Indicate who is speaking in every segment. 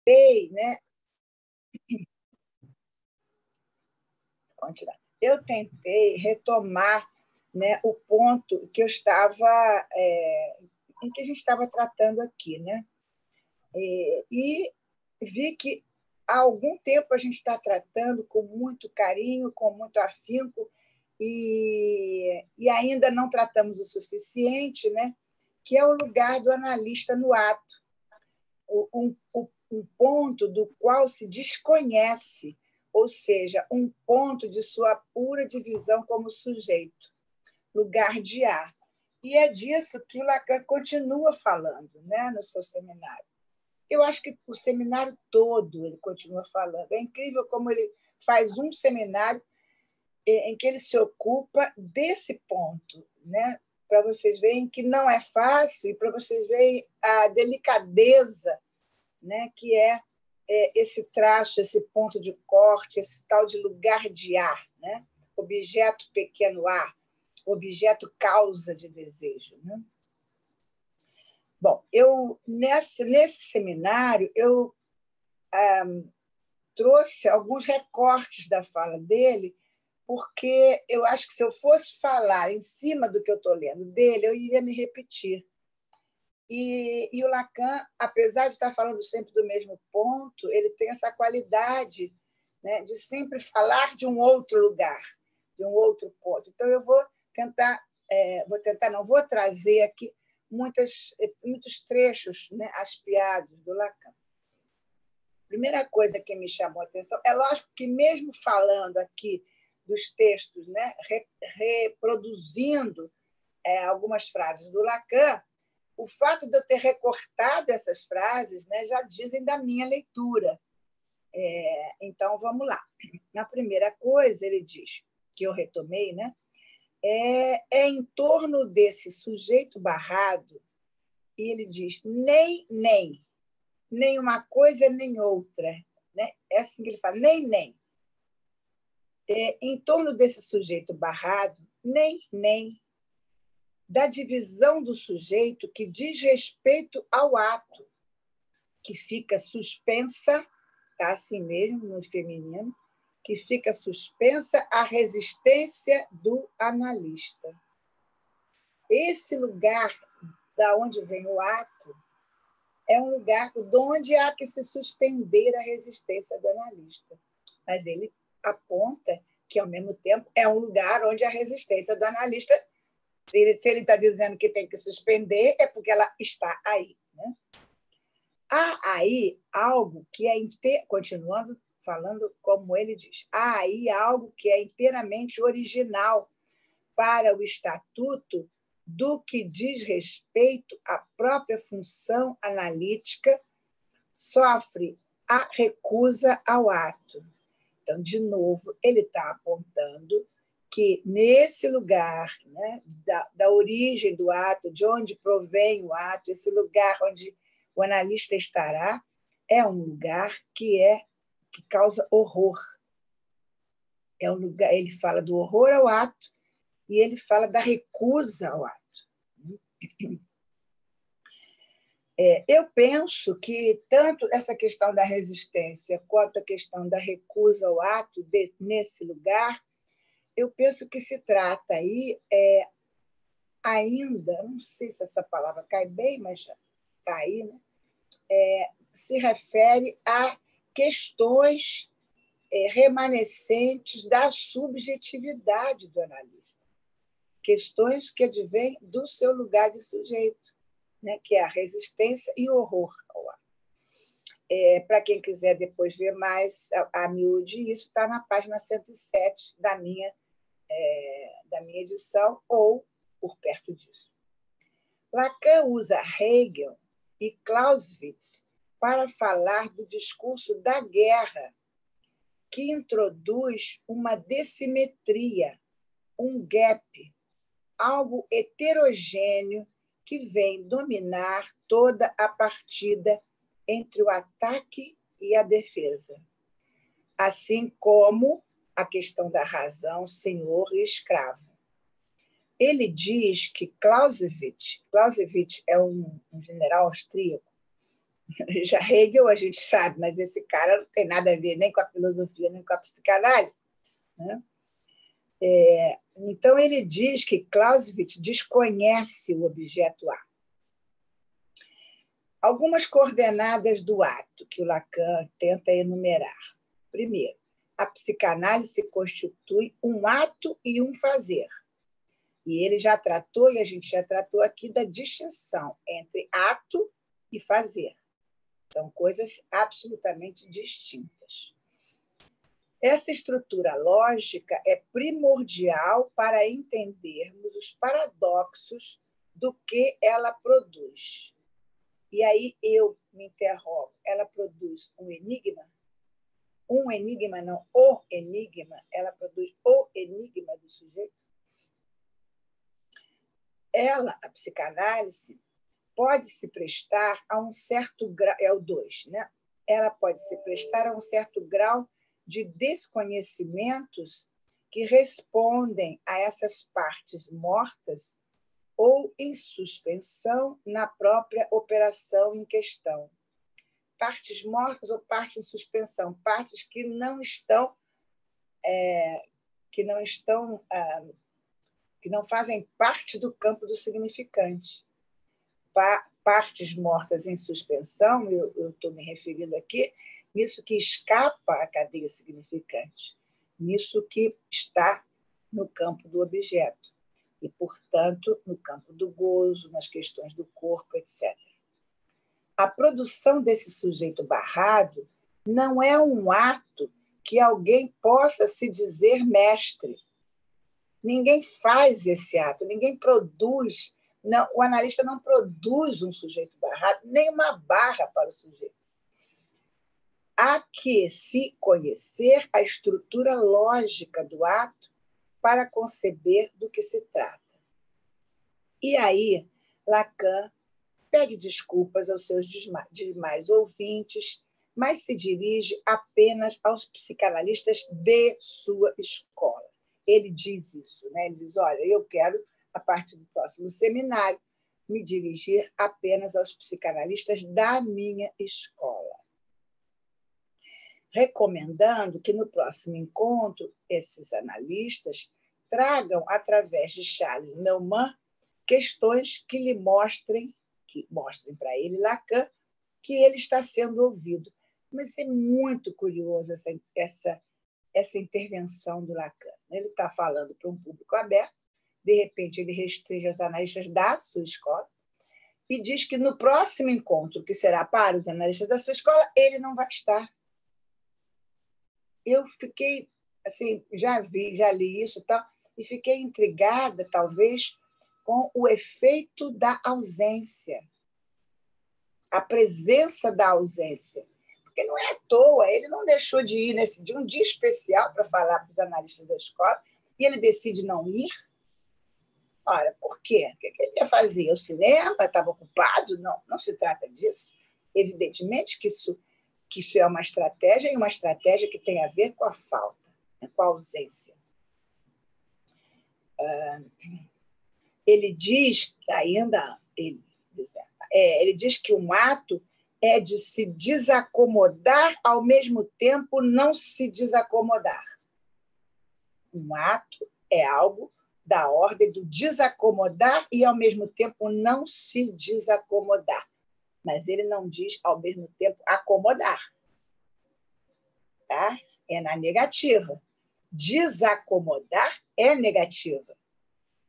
Speaker 1: tentei, né? Continuar. Eu tentei retomar, né, o ponto que eu estava, em que a gente estava tratando aqui, né? E vi que há algum tempo a gente está tratando com muito carinho, com muito afinco, e ainda não tratamos o suficiente, né? Que é o lugar do analista no ato, um ponto do qual se desconhece, ou seja, um ponto de sua pura divisão como sujeito, lugar de ar. E é disso que o Lacan continua falando, né, no seu seminário. Eu acho que o seminário todo ele continua falando. É incrível como ele faz um seminário em que ele se ocupa desse ponto, né? Para vocês verem que não é fácil e para vocês verem a delicadeza, né? Que é esse traço, esse ponto de corte, esse tal de lugar de ar, né? Objeto pequeno ar, objeto causa de desejo, né? Bom, eu nesse seminário eu trouxe alguns recortes da fala dele, porque eu acho que se eu fosse falar em cima do que eu estou lendo dele, eu iria me repetir. E o Lacan, apesar de estar falando sempre do mesmo ponto, ele tem essa qualidade, né, de sempre falar de um outro lugar, de um outro ponto. Então, eu vou vou trazer aqui muitos trechos, né, aspiados do Lacan. A primeira coisa que me chamou a atenção, é lógico que mesmo falando aqui dos textos, né, reproduzindo algumas frases do Lacan, o fato de eu ter recortado essas frases, né, já dizem da minha leitura. Então, vamos lá. Na primeira coisa, ele diz, que eu retomei, né, em torno desse sujeito barrado, e ele diz nem uma coisa nem outra. Né? É assim que ele fala, nem. Em torno desse sujeito barrado, nem da divisão do sujeito que diz respeito ao ato, que fica suspensa, tá assim mesmo, no feminino, que fica suspensa a resistência do analista. Esse lugar da onde vem o ato é um lugar de onde há que se suspender a resistência do analista. Mas ele aponta que, ao mesmo tempo, é um lugar onde a resistência do analista, se ele está dizendo que tem que suspender, é porque ela está aí. Né? Há aí algo que continuando falando como ele diz, há aí algo que é inteiramente original para o estatuto do que diz respeito à própria função analítica, sofre a recusa ao ato. Então, de novo, ele está apontando que nesse lugar, né, da origem do ato, de onde provém o ato, esse lugar onde o analista estará, é um lugar que causa horror. É um lugar, ele fala do horror ao ato e ele fala da recusa ao ato. Eu penso que tanto essa questão da resistência quanto a questão da recusa ao ato nesse lugar, eu penso que se trata aí ainda, não sei se essa palavra cai bem, mas já está aí, né? Se refere a questões remanescentes da subjetividade do analista, questões que advêm do seu lugar de sujeito, né, que é a resistência e o horror ao ato. Para quem quiser depois ver mais a miúde, isso está na página 107 da minha edição, ou por perto disso. Lacan usa Hegel e Clausewitz para falar do discurso da guerra, que introduz uma dessimetria, um gap, algo heterogêneo que vem dominar toda a partida entre o ataque e a defesa, assim como a questão da razão, senhor e escravo. Ele diz que Clausewitz é um general austríaco, Já Hegel a gente sabe, mas esse cara não tem nada a ver nem com a filosofia, nem com a psicanálise, né? Então, ele diz que Clausewitz desconhece o objeto A. Algumas coordenadas do ato que o Lacan tenta enumerar. Primeiro, a psicanálise constitui um ato e um fazer. E ele já tratou, e a gente já tratou aqui, da distinção entre ato e fazer. São coisas absolutamente distintas. Essa estrutura lógica é primordial para entendermos os paradoxos do que ela produz. E aí eu me interrogo, ela produz um enigma? Um enigma, não o enigma, ela produz o enigma do sujeito? Ela, a psicanálise, pode se prestar a um certo grau, é o 2, né? Ela pode se prestar a um certo grau de desconhecimentos que respondem a essas partes mortas ou em suspensão na própria operação em questão. Partes mortas ou partes em suspensão, partes que não estão, que não fazem parte do campo do significante. Partes mortas em suspensão, eu estou me referindo aqui, nisso que escapa à cadeia significante, nisso que está no campo do objeto, e, portanto, no campo do gozo, nas questões do corpo, etc. A produção desse sujeito barrado não é um ato que alguém possa se dizer mestre. Ninguém faz esse ato, ninguém produz. Não, o analista não produz um sujeito barrado, nem uma barra para o sujeito. Há que se conhecer a estrutura lógica do ato para conceber do que se trata. E aí, Lacan pede desculpas aos seus demais ouvintes, mas se dirige apenas aos psicanalistas de sua escola. Ele diz isso, né? Ele diz, olha, eu quero, a partir do próximo seminário, me dirigir apenas aos psicanalistas da minha escola, recomendando que, no próximo encontro, esses analistas tragam, através de Charles Neumann, questões que mostrem para ele, Lacan, que ele está sendo ouvido. Mas é muito curioso essa intervenção do Lacan. Ele está falando para um público aberto, de repente ele restringe os analistas da sua escola e diz que no próximo encontro, que será para os analistas da sua escola, ele não vai estar. Eu fiquei, assim, já li isso e fiquei intrigada, talvez, com o efeito da ausência, a presença da ausência. Porque não é à toa, ele não deixou de ir de um dia especial para falar para os analistas da escola e ele decide não ir. Ora, por quê? O que ele ia fazer? O cinema estava ocupado? Não, não se trata disso. Evidentemente que isso é uma estratégia, e uma estratégia que tem a ver com a falta, com a ausência. Ele diz ainda, ele diz que um ato é de se desacomodar, ao mesmo tempo não se desacomodar. Um ato é algo da ordem do desacomodar e, ao mesmo tempo, não se desacomodar. Mas ele não diz, ao mesmo tempo, acomodar. Tá? É na negativa. Desacomodar é negativa.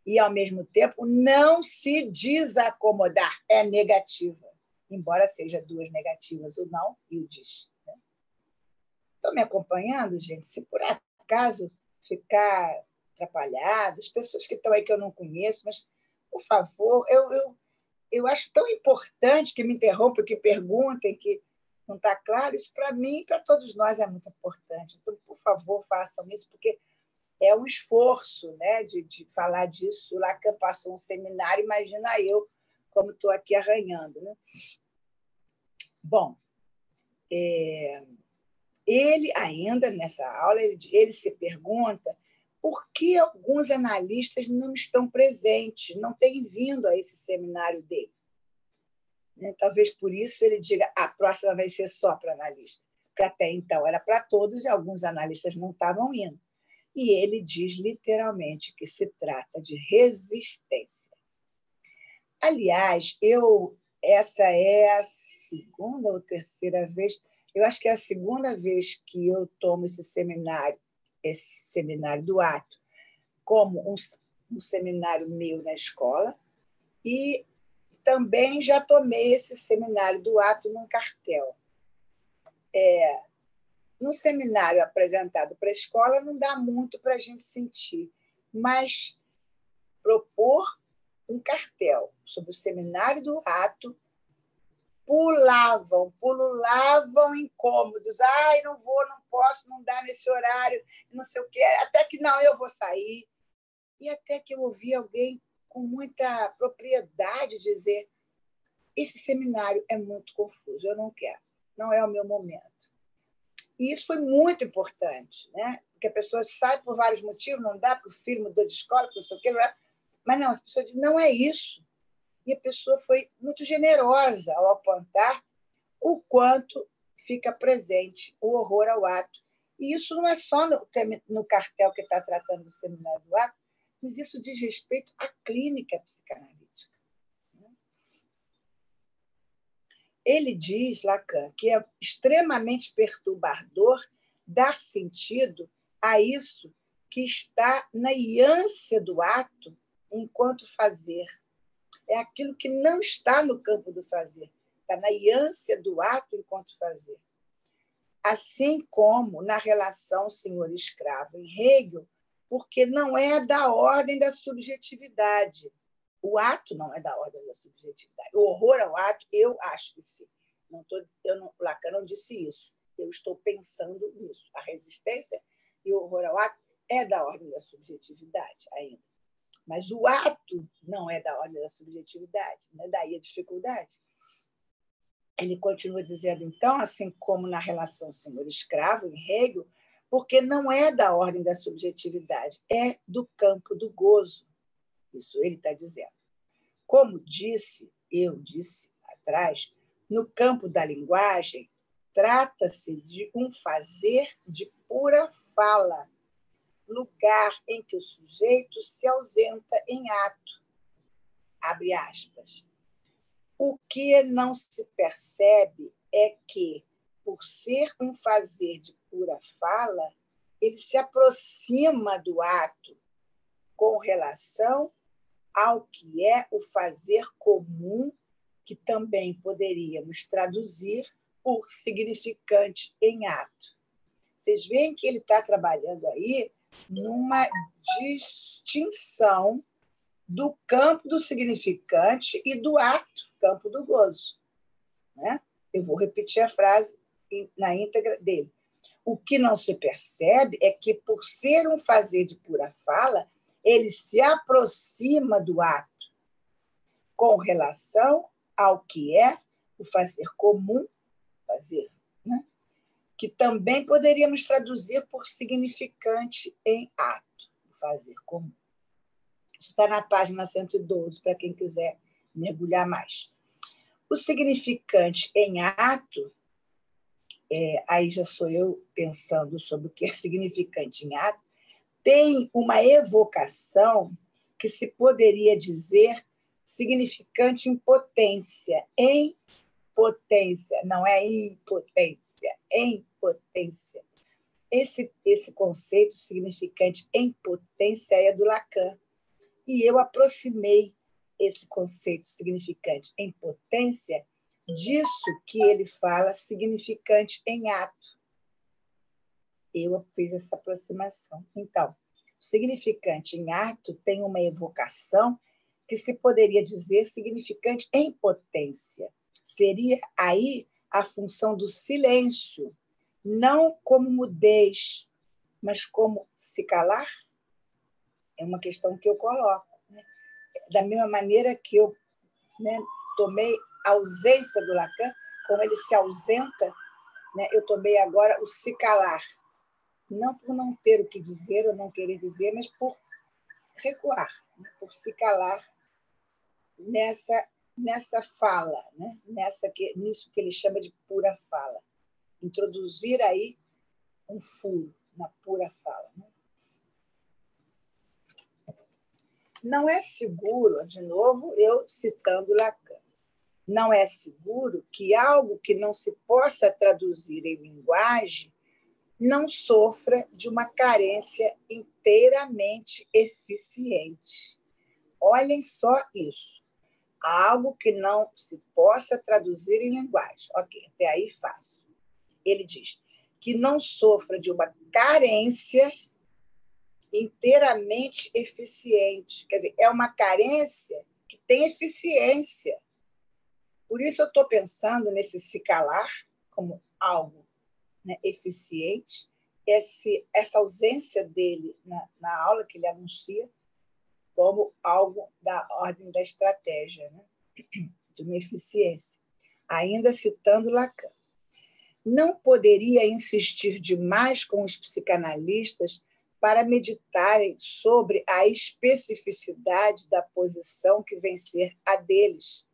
Speaker 1: E, ao mesmo tempo, não se desacomodar é negativa. Embora seja duas negativas, o não e o diz. Estão me acompanhando, gente? Se por acaso ficar atrapalhado, as pessoas que estão aí que eu não conheço, mas, por favor, eu acho tão importante que me interrompam, que perguntem, que não está claro. Isso, para mim e para todos nós, é muito importante. Então, por favor, façam isso, porque é um esforço, né, de falar disso. O Lacan passou um seminário, imagina eu como estou aqui arranhando. Né? Bom, ele ainda, nessa aula, ele se pergunta por que alguns analistas não estão presentes, não têm vindo a esse seminário dele. né? Talvez por isso ele diga a próxima vai ser só para analista, porque até então era para todos e alguns analistas não estavam indo. E ele diz literalmente que se trata de resistência. Aliás, essa é a segunda ou terceira vez, eu acho que é a segunda vez que eu tomo esse seminário do ato, como um seminário meu na escola, e também já tomei esse seminário do ato num cartel. No seminário apresentado para a escola, não dá muito para a gente sentir, mas propor um cartel sobre o seminário do ato, pululavam incômodos. Ai, não vou, não posso, não dá nesse horário, não sei o quê. Até que não, eu vou sair. E até que eu ouvi alguém com muita propriedade dizer: esse seminário é muito confuso, eu não quero, não é o meu momento. E isso foi muito importante, né? Porque a pessoa sai por vários motivos, não dá, porque o filho mudou de escola, porque não sei o quê, mas não, as pessoas dizem: não é isso. E a pessoa foi muito generosa ao apontar o quanto fica presente o horror ao ato. E isso não é só no cartel que está tratando do seminário do ato, mas isso diz respeito à clínica psicanalítica. Ele diz, Lacan, que é extremamente perturbador dar sentido a isso que está na iância do ato enquanto fazer. É aquilo que não está no campo do fazer, está na iância do ato enquanto fazer. Assim como na relação senhor-escravo em Hegel, porque não é da ordem da subjetividade. O ato não é da ordem da subjetividade. O horror ao ato, eu acho que sim. Lacan não disse isso. Eu estou pensando nisso. A resistência e o horror ao ato é da ordem da subjetividade ainda. Mas o ato não é da ordem da subjetividade, né? Daí a dificuldade. Ele continua dizendo, então, assim como na relação senhor-escravo, em Hegel, porque não é da ordem da subjetividade, é do campo do gozo. Isso ele está dizendo. Como eu disse atrás, no campo da linguagem, trata-se de um fazer de pura fala, lugar em que o sujeito se ausenta em ato. Abre aspas. O que não se percebe é que, por ser um fazer de pura fala, ele se aproxima do ato com relação ao que é o fazer comum, que também poderíamos traduzir por significante em ato. Vocês veem que ele está trabalhando aí numa distinção do campo do significante e do ato, campo do gozo. Né? Eu vou repetir a frase na íntegra dele. O que não se percebe é que, por ser um fazer de pura fala, ele se aproxima do ato com relação ao que é o fazer comum, fazer, né? Que também poderíamos traduzir por significante em ato, o fazer comum. Isso está na página 112, para quem quiser mergulhar mais. O significante em ato, aí já sou eu pensando sobre o que é significante em ato, tem uma evocação que se poderia dizer significante em potência, não é impotência, em potência. Esse conceito significante em potência é do Lacan. E eu aproximei esse conceito significante em potência disso que ele fala significante em ato. Eu fiz essa aproximação. Então, o significante em ato tem uma evocação que se poderia dizer significante em potência. Seria aí a função do silêncio, não como mudez, mas como se calar. É uma questão que eu coloco. Né? Da mesma maneira que eu, né, tomei a ausência do Lacan, como ele se ausenta, né, eu tomei agora o se calar. Não por não ter o que dizer ou não querer dizer, mas por recuar, né, por se calar nessa nessa fala, né? Nisso que ele chama de pura fala. Introduzir aí um furo na pura fala. Né? Não é seguro, de novo, eu citando Lacan, não é seguro que algo que não se possa traduzir em linguagem não sofra de uma carência inteiramente eficiente. Olhem só isso. Algo que não se possa traduzir em linguagem. Ok, até aí fácil. Ele diz que não sofra de uma carência inteiramente eficiente. Quer dizer, é uma carência que tem eficiência. Por isso eu estou pensando nesse se calar como algo, né, eficiente, essa ausência dele na aula que ele anuncia como algo da ordem da estratégia, né, de uma eficiência. Ainda citando Lacan. Não poderia insistir demais com os psicanalistas para meditarem sobre a especificidade da posição que vem ser a deles,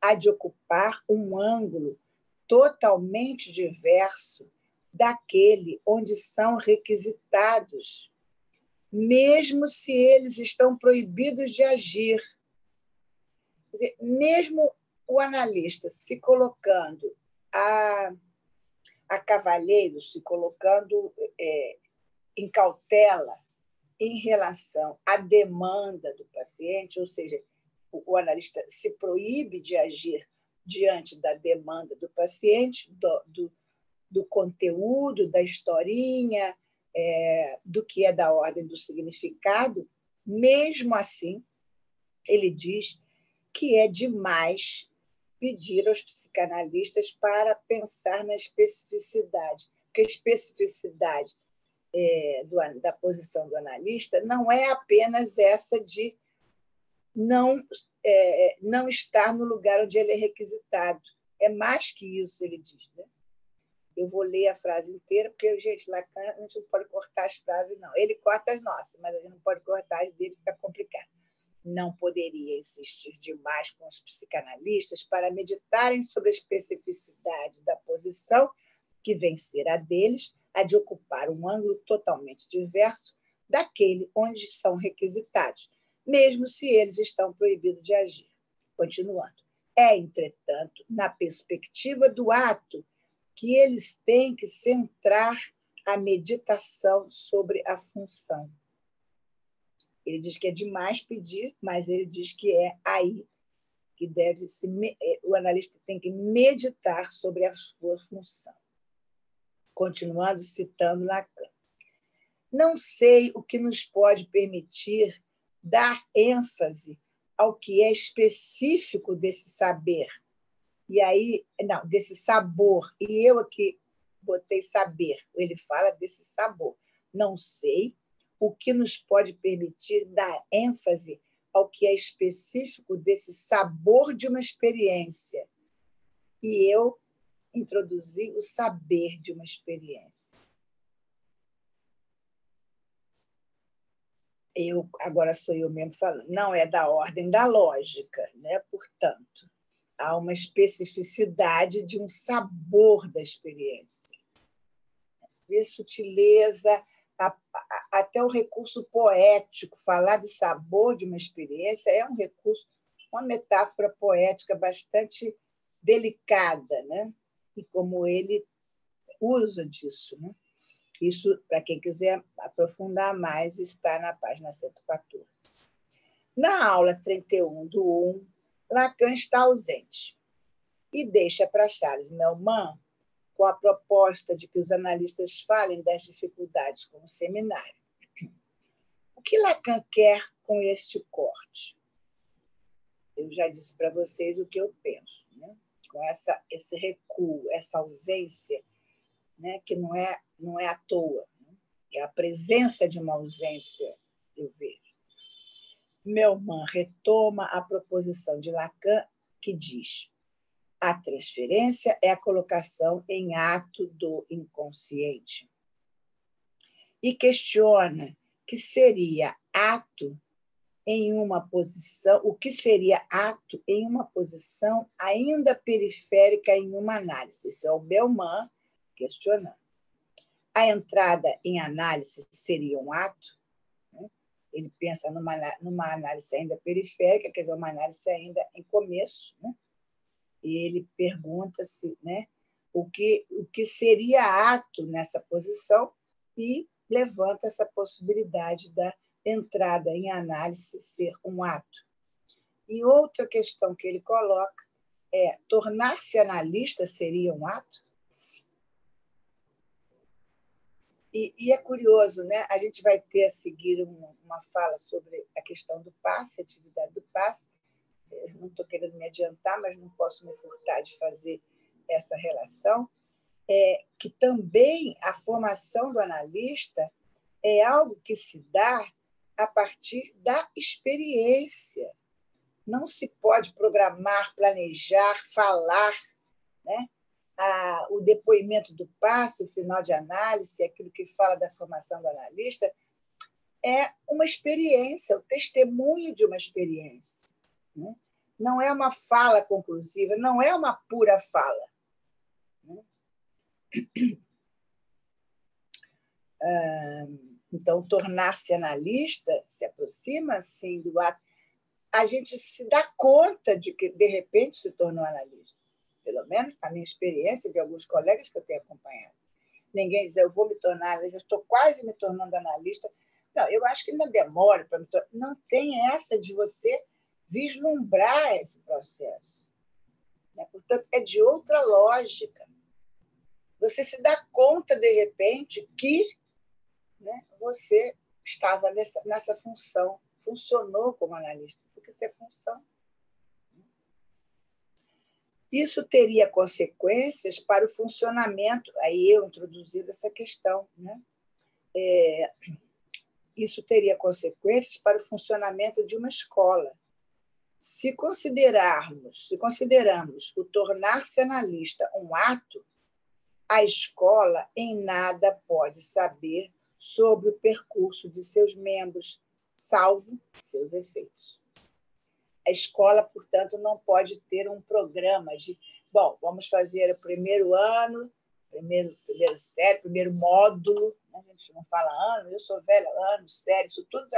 Speaker 1: a de ocupar um ângulo totalmente diverso daquele onde são requisitados, mesmo se eles estão proibidos de agir. Quer dizer, mesmo o analista se colocando a cavalheiros, se colocando em cautela em relação à demanda do paciente, ou seja, o analista se proíbe de agir diante da demanda do paciente, do conteúdo, da historinha, do que é da ordem do significado. Mesmo assim, ele diz que é demais pedir aos psicanalistas para pensar na especificidade, porque a especificidade da posição do analista não é apenas essa de não estar no lugar onde ele é requisitado. É mais que isso, ele diz. Né? Eu vou ler a frase inteira, porque, gente, Lacan, a gente não pode cortar as frases, não. Ele corta as nossas, mas a gente não pode cortar as dele, fica complicado. Não poderia insistir demais com os psicanalistas para meditarem sobre a especificidade da posição que vem ser a deles, a de ocupar um ângulo totalmente diverso daquele onde são requisitados, mesmo se eles estão proibidos de agir. Continuando. É, entretanto, na perspectiva do ato que eles têm que centrar a meditação sobre a função. Ele diz que é demais pedir, mas ele diz que é aí que o analista tem que meditar sobre a sua função. Continuando citando Lacan. Não sei o que nos pode permitir dar ênfase ao que é específico desse saber. E aí, não, desse sabor. E eu aqui botei saber. Ele fala desse sabor. Não sei o que nos pode permitir dar ênfase ao que é específico desse sabor de uma experiência. E eu introduzi o saber de uma experiência. Agora sou eu mesmo falando. Não é da ordem da lógica, né? Portanto, há uma especificidade de um sabor da experiência. Ver sutileza, até o recurso poético, falar de sabor de uma experiência é um recurso, uma metáfora poética bastante delicada, né? E como ele usa disso. Né? Isso, para quem quiser aprofundar mais, está na página 114. Na aula 31 do 1, Lacan está ausente e deixa para Charles Melman com a proposta de que os analistas falem das dificuldades com o seminário. O que Lacan quer com este corte? Eu já disse para vocês o que eu penso, né? Com esse recuo, essa ausência, né? Que não é à toa, né? É a presença de uma ausência, eu vejo. Melman retoma a proposição de Lacan, que diz: a transferência é a colocação em ato do inconsciente. E questiona que seria ato em uma posição, o que seria ato em uma posição ainda periférica em uma análise. Isso é o Bellman questionando. A entrada em análise seria um ato? Né? Ele pensa numa análise ainda periférica, quer dizer, uma análise ainda em começo, né? E ele pergunta-se, né, o que seria ato nessa posição e levanta essa possibilidade da entrada em análise ser um ato. E outra questão que ele coloca é: tornar-se analista seria um ato? E é curioso, né? A gente vai ter a seguir uma fala sobre a questão do passe, a atividade do passe. Eu não estou querendo me adiantar, mas não posso me furtar de fazer essa relação, que também a formação do analista é algo que se dá a partir da experiência. Não se pode programar, planejar, falar, né? O depoimento do passo, o final de análise, aquilo que fala da formação do analista, é uma experiência, o testemunho de uma experiência. Né? Não é uma fala conclusiva, não é uma pura fala. Né? Então, tornar-se analista se aproxima, sim, do ato. A gente se dá conta de que, de repente, se tornou analista. Pelo menos a minha experiência de alguns colegas que eu tenho acompanhado. Ninguém diz: eu vou me tornar analista, estou quase me tornando analista. Não, eu acho que ainda demora para me tornar. Não tem essa de você vislumbrar esse processo. Portanto, é de outra lógica. Você se dá conta, de repente, que, né, você estava nessa função, funcionou como analista, porque isso é função. Isso teria consequências para o funcionamento, aí eu introduzindo essa questão, né? Isso teria consequências para o funcionamento de uma escola. Se consideramos o tornar-se analista um ato, a escola em nada pode saber sobre o percurso de seus membros, salvo seus efeitos. A escola, portanto, não pode ter um programa de, vamos fazer o primeiro ano, primeiro série, primeiro módulo, né? A gente não fala ano, eu sou velha, ano, série, isso tudo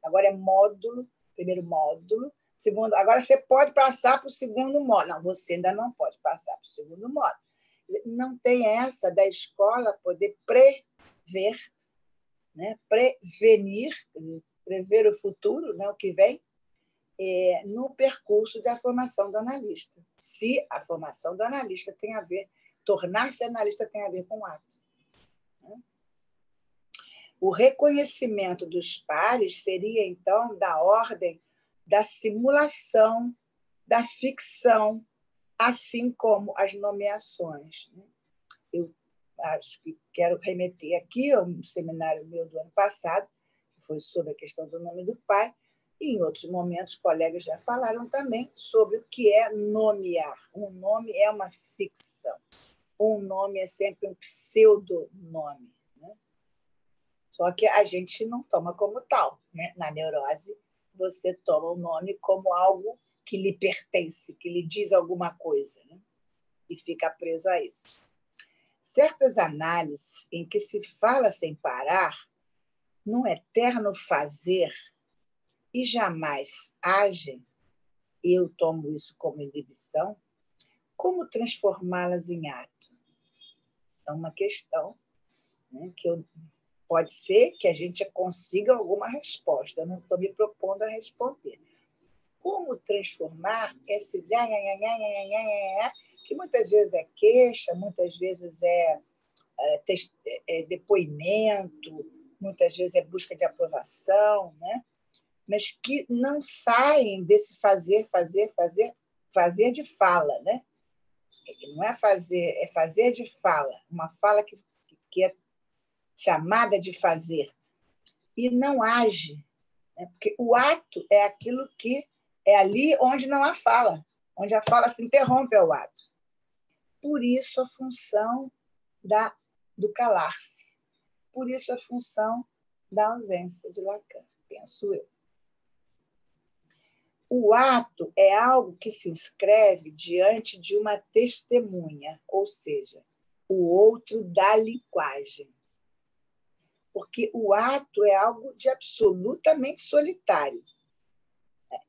Speaker 1: agora é módulo, primeiro módulo, segundo, agora você pode passar para o segundo módulo. Não, você ainda não pode passar para o segundo módulo. Não tem essa da escola poder prever, né? Prevenir, prever o futuro, né? O que vem, no percurso da formação do analista. Se a formação do analista tem a ver, tornar-se analista tem a ver com o ato. Né? O reconhecimento dos pares seria, então, da ordem da simulação, da ficção, assim como as nomeações. Eu acho que quero remeter aqui a um seminário meu do ano passado, que foi sobre a questão do nome do pai, e em outros momentos, colegas já falaram também sobre o que é nomear. Um nome é uma ficção. Um nome é sempre um pseudonome. Né? Só que a gente não toma como tal. Né? Na neurose, você toma o nome como algo que lhe pertence, que lhe diz alguma coisa, né? E fica preso a isso. Certas análises em que se fala sem parar, num eterno fazer, e jamais agem, eu tomo isso como inibição, como transformá-las em ato? É uma questão, né, pode ser que a gente consiga alguma resposta, eu não estou me propondo a responder. Como transformar esse que muitas vezes é queixa, muitas vezes é depoimento, muitas vezes é busca de aprovação, né? Mas que não saem desse fazer de fala, né? Não é fazer de fala, uma fala que é chamada de fazer, e não age, né? Porque o ato é aquilo que é ali onde não há fala, onde a fala se interrompe ao ato. Por isso a função do calar-se, por isso a função da ausência de Lacan, penso eu. O ato é algo que se inscreve diante de uma testemunha, ou seja, o outro da linguagem. Porque o ato é algo de absolutamente solitário.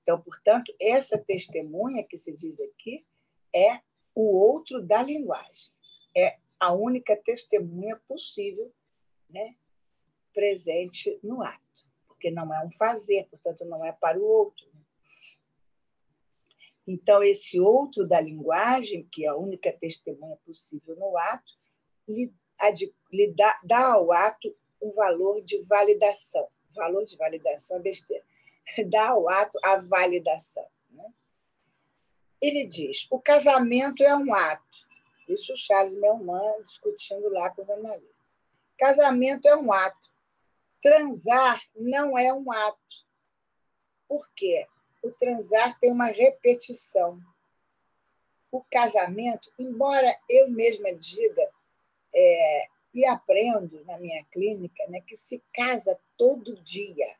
Speaker 1: Então, portanto, essa testemunha que se diz aqui é o outro da linguagem. É a única testemunha possível, né, presente no ato, porque não é um fazer, portanto, não é para o outro. Então, esse outro da linguagem, que é a única testemunha possível no ato, lhe dá ao ato um valor de validação. Valor de validação é besteira. Dá ao ato a validação. Né? Ele diz: o casamento é um ato. Isso o Charles Melman discutindo lá com os analistas. Casamento é um ato. Transar não é um ato. Por quê? O transar tem uma repetição. O casamento, embora eu mesma diga e aprendo na minha clínica, né, que se casa todo dia.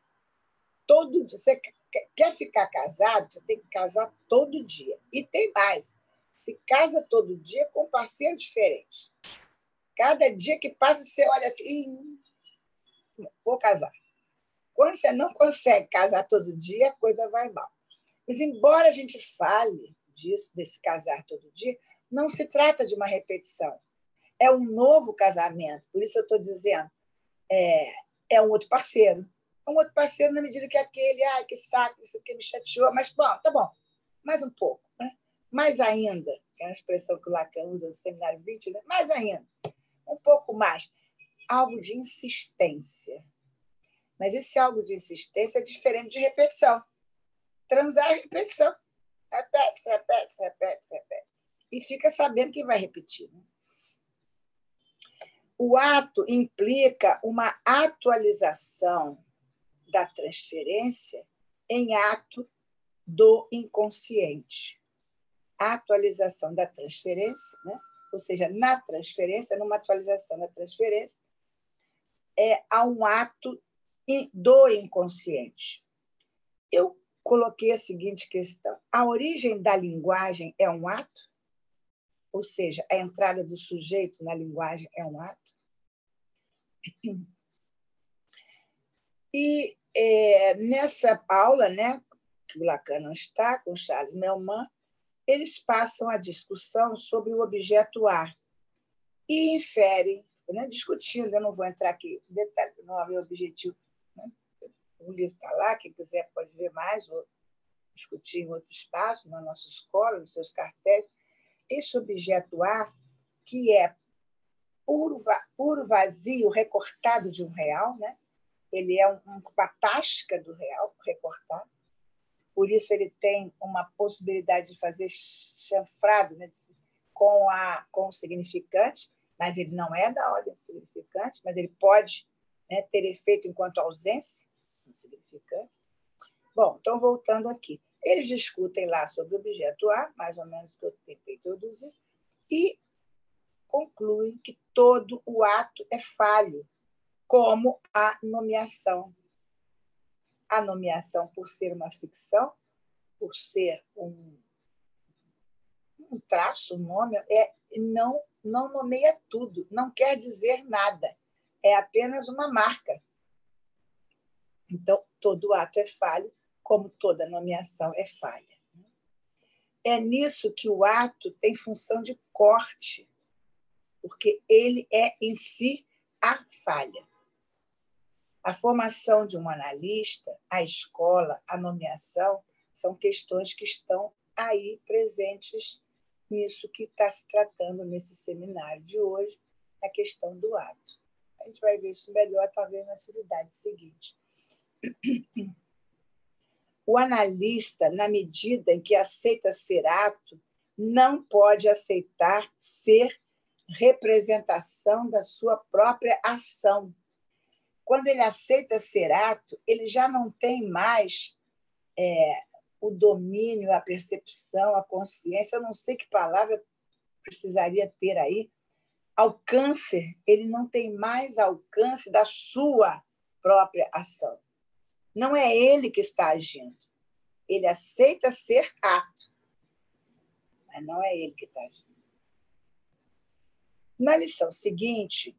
Speaker 1: Todo dia. Você quer ficar casado, você tem que casar todo dia. E tem mais. Se casa todo dia com um parceiro diferente. Cada dia que passa, você olha assim, vou casar. Quando você não consegue casar todo dia, a coisa vai mal. Mas, embora a gente fale disso, desse casar todo dia, não se trata de uma repetição. É um novo casamento. Por isso eu estou dizendo, é um outro parceiro. É um outro parceiro na medida que aquele, que saco, isso aqui me chateou, mas, bom, tá bom, mais um pouco. Né? Mais ainda, que é uma expressão que o Lacan usa no Seminário 20, né? Mais ainda, um pouco mais. Algo de insistência. Mas esse algo de insistência é diferente de repetição. Transar é repetição. Repete, repete, repete, repete. E fica sabendo que vai repetir. Né? O ato implica uma atualização da transferência em ato do inconsciente. A atualização da transferência, né? Ou seja, na transferência, numa atualização da transferência, há um ato do inconsciente. Eu coloquei a seguinte questão: a origem da linguagem é um ato? Ou seja, a entrada do sujeito na linguagem é um ato? E nessa aula, né, que o Lacan não está, com Charles Melman, eles passam a discussão sobre o objeto A e inferem, né, discutindo, eu não vou entrar aqui em detalhe, não é meu objetivo. Né? O livro está lá, quem quiser pode ver mais, ou discutir em outro espaço, na nossa escola, nos seus cartéis. Esse objeto A, que é puro vazio recortado de um real, né? Ele é uma tasca do real recortado, por isso ele tem uma possibilidade de fazer chanfrado, né? com o significante, mas ele não é da ordem do significante, mas ele pode, né, ter efeito enquanto ausência no significante. Bom, então, voltando aqui. Eles discutem lá sobre o objeto A, mais ou menos que eu tentei introduzir, e concluem que todo o ato é falho, como a nomeação. A nomeação, por ser uma ficção, por ser um traço, um nome, não nomeia tudo, não quer dizer nada, é apenas uma marca. Então, todo ato é falho, como toda nomeação é falha. É nisso que o ato tem função de corte, porque ele é, em si, a falha. A formação de um analista, a escola, a nomeação, são questões que estão aí presentes nisso que está se tratando nesse seminário de hoje, a questão do ato. A gente vai ver isso melhor, talvez, na atividade seguinte. O analista, na medida em que aceita ser ato, não pode aceitar ser representação da sua própria ação. Quando ele aceita ser ato, ele já não tem mais o domínio, a percepção, a consciência, eu não sei que palavra precisaria ter aí, alcance, ele não tem mais alcance da sua própria ação. Não é ele que está agindo. Ele aceita ser ato, mas não é ele que está agindo. Na lição seguinte,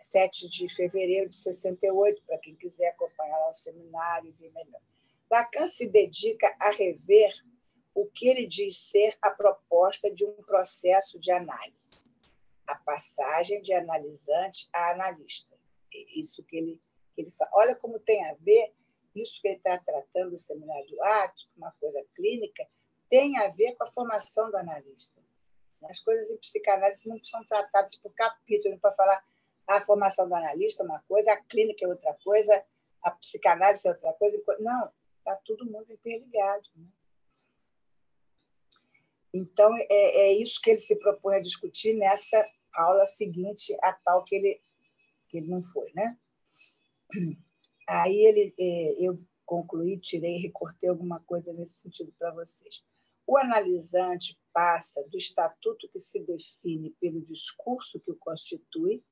Speaker 1: 7 de fevereiro de 68, para quem quiser acompanhar lá o seminário e ver melhor, Lacan se dedica a rever o que ele diz ser a proposta de um processo de análise, a passagem de analisante a analista. Isso que ele fala. Olha como tem a ver isso que ele está tratando do seminário do ato, uma coisa clínica, tem a ver com a formação do analista. As coisas em psicanálise não são tratadas por capítulo, para falar a formação do analista é uma coisa, a clínica é outra coisa, a psicanálise é outra coisa. Não, está tudo muito interligado. Né? Então, é isso que ele se propõe a discutir nessa aula seguinte, a tal que ele não foi. Né? Aí eu concluí, tirei, recortei alguma coisa nesse sentido para vocês. O analisante passa do estatuto que se define pelo discurso que o constitui,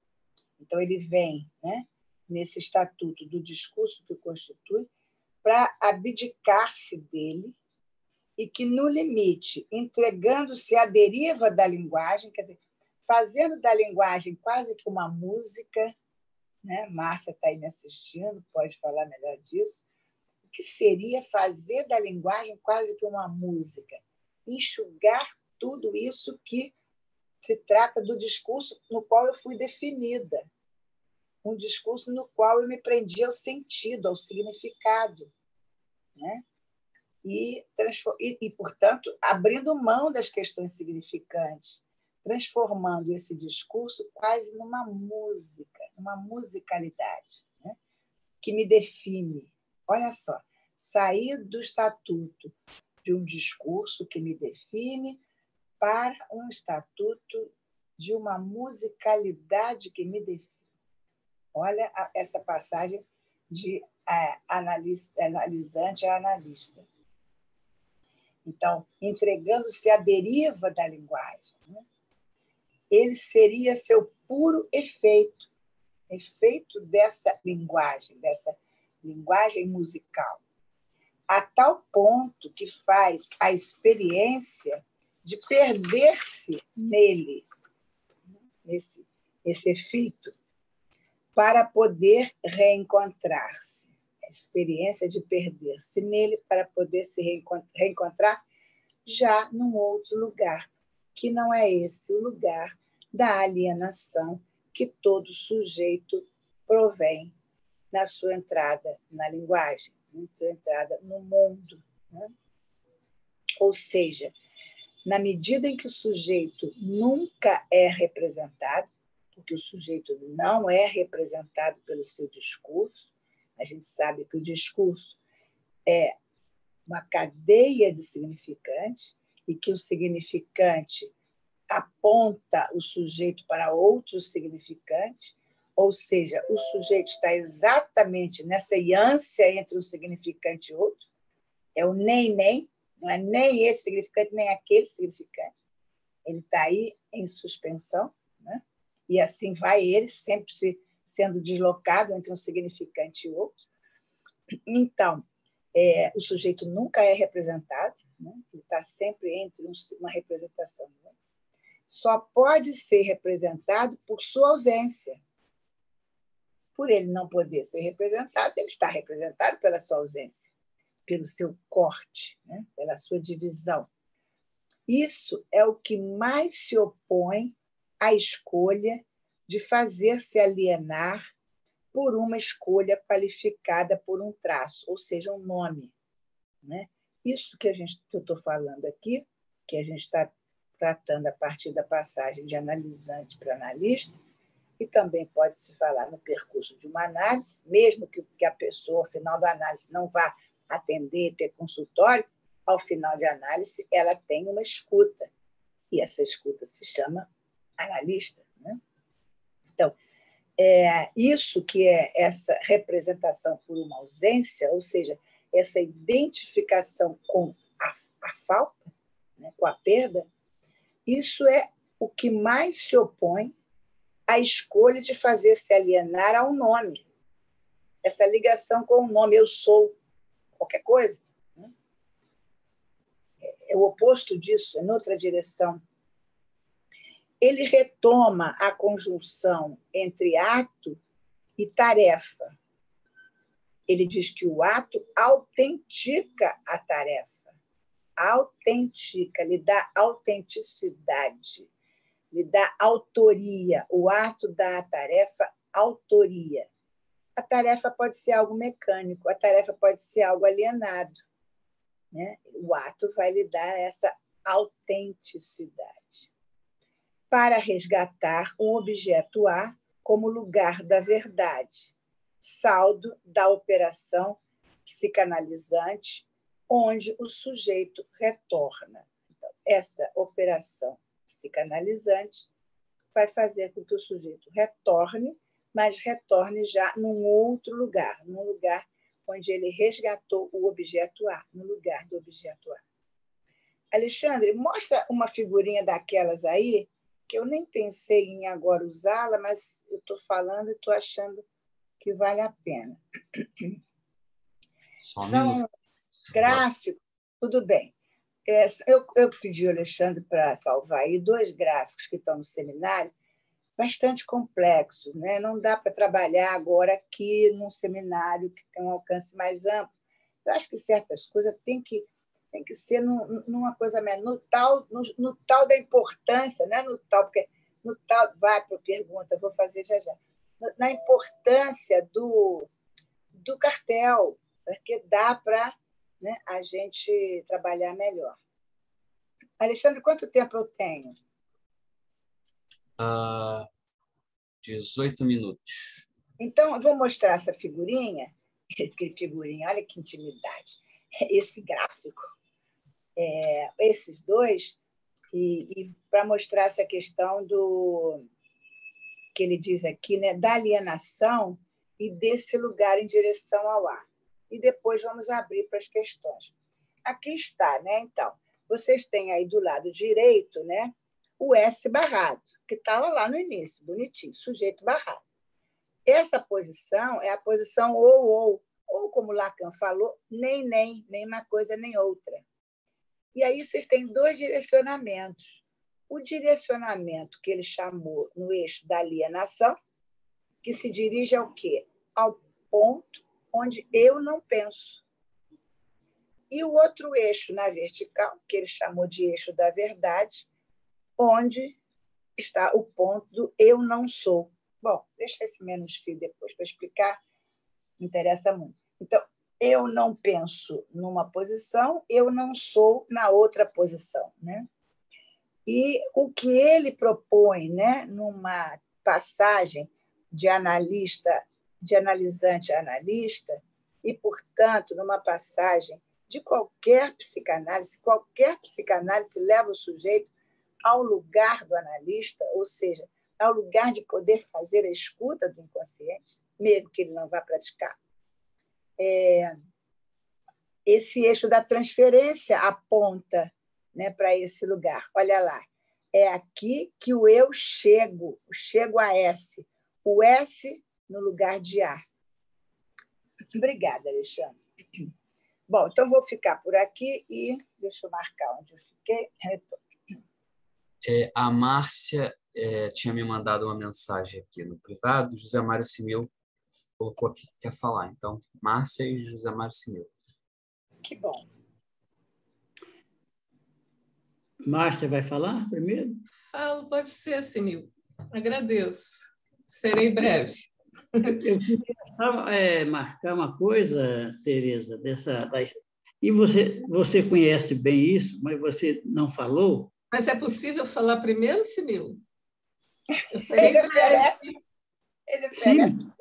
Speaker 1: então ele vem, né, nesse estatuto do discurso que o constitui, para abdicar-se dele e que, no limite, entregando-se à deriva da linguagem, quer dizer, fazendo da linguagem quase que uma música, né? Márcia está aí me assistindo, pode falar melhor disso, o que seria fazer da linguagem quase que uma música, enxugar tudo isso que se trata do discurso no qual eu fui definida, um discurso no qual eu me prendi ao sentido, ao significado, né? E, portanto, abrindo mão das questões significantes, transformando esse discurso quase numa música, numa musicalidade, né? Que me define. Olha só, sair do estatuto de um discurso que me define para um estatuto de uma musicalidade que me define. Olha essa passagem de analisante a analista. Então, entregando-se à deriva da linguagem, né? Ele seria seu puro efeito dessa linguagem musical, a tal ponto que faz a experiência de perder-se nele, esse efeito, para poder reencontrar-se. A experiência de perder-se nele para poder se reencontrar já num outro lugar, que não é esse o lugar da alienação que todo sujeito provém na sua entrada na linguagem, na sua entrada no mundo. Né? Ou seja, na medida em que o sujeito nunca é representado, porque o sujeito não é representado pelo seu discurso, a gente sabe que o discurso é uma cadeia de significantes e que o significante aponta o sujeito para outros significantes, ou seja, o sujeito está exatamente nessa ânsia entre um significante e outro, é o nem, não é nem esse significante, nem aquele significante. Ele está aí em suspensão, né? E assim vai ele, sempre sendo deslocado entre um significante e outro. Então, o sujeito nunca é representado, né? Ele está sempre entre uma representação. Né? Só pode ser representado por sua ausência. Por ele não poder ser representado, ele está representado pela sua ausência, pelo seu corte, né? Pela sua divisão. Isso é o que mais se opõe à escolha de fazer-se alienar por uma escolha qualificada por um traço, ou seja, um nome. Né? Isso que eu estou falando aqui, que a gente está tratando a partir da passagem de analisante para analista, e também pode se falar no percurso de uma análise, mesmo que a pessoa, ao final da análise, não vá atender, ter consultório, ao final de análise, ela tem uma escuta, e essa escuta se chama analista. Né? Então, isso que é essa representação por uma ausência, ou seja, essa identificação com a falta, né, com a perda, isso é o que mais se opõe à escolha de fazer-se alienar ao nome. Essa ligação com o nome, eu sou qualquer coisa. Né? o oposto disso, em outra direção. Ele retoma a conjunção entre ato e tarefa. Ele diz que o ato autentica a tarefa. Autentica, lhe dá autenticidade, lhe dá autoria. O ato dá à tarefa autoria. A tarefa pode ser algo mecânico, a tarefa pode ser algo alienado, né? O ato vai lhe dar essa autenticidade. Para resgatar um objeto A como lugar da verdade, saldo da operação psicanalizante, onde o sujeito retorna. Então, essa operação psicanalizante vai fazer com que o sujeito retorne, mas retorne já num outro lugar, num lugar onde ele resgatou o objeto A, no lugar do objeto A. Alexandre, mostra uma figurinha daquelas aí, que eu nem pensei em agora usá-la, mas eu estou falando e estou achando que vale a pena. São gráficos, tudo bem. Eu pedi ao Alexandre para salvar aí 2 gráficos que estão no seminário, bastante complexos, né? Não dá para trabalhar agora aqui num seminário que tem um alcance mais amplo. Eu acho que certas coisas têm que ser numa coisa no tal da importância, não é no tal, porque no tal, vai para a pergunta, vou fazer já já, na importância do cartel, porque dá para, né, a gente trabalhar melhor. Alexandre, quanto tempo eu tenho?
Speaker 2: 18 minutos.
Speaker 1: Então, eu vou mostrar essa figurinha. Que figurinha, olha que intimidade. Esse gráfico, esses 2, e para mostrar essa questão do que ele diz aqui, né, da alienação e desse lugar em direção ao ar. E depois vamos abrir para as questões. Aqui está, né? Então, vocês têm aí do lado direito, né, o S barrado, que estava lá no início, bonitinho, sujeito barrado. Essa posição é a posição ou como Lacan falou, nem uma coisa nem outra. E aí vocês têm 2 direcionamentos. O direcionamento que ele chamou no eixo da alienação, que se dirige ao quê? Ao ponto onde eu não penso. E o outro eixo na vertical, que ele chamou de eixo da verdade, onde está o ponto do eu não sou. Bom, deixa esse menos fio depois para explicar, me interessa muito. Então, eu não penso numa posição, eu não sou na outra posição, né? E o que ele propõe, né, numa passagem de analisante a analista, e, portanto, numa passagem de qualquer psicanálise leva o sujeito ao lugar do analista, ou seja, ao lugar de poder fazer a escuta do inconsciente, mesmo que ele não vá praticar. Esse eixo da transferência aponta, né, para esse lugar. Olha lá, é aqui que o eu chego a S. O S no lugar de A. Obrigada, Alexandre. Bom, então vou ficar por aqui e deixa eu marcar onde eu fiquei.
Speaker 2: A Márcia tinha me mandado uma mensagem aqui no privado, José Mário Simil colocou aqui que quer falar. Então, Márcia e José Mário Simil.
Speaker 1: Que bom.
Speaker 3: Márcia vai falar primeiro?
Speaker 4: Falo, pode ser, Simil. Agradeço. Serei breve.
Speaker 3: Eu queria marcar uma coisa, Tereza, e você conhece bem isso, mas você não falou?
Speaker 4: Mas é possível falar primeiro, Simil? Eu serei breve.
Speaker 1: Ele oferece.
Speaker 3: Sim.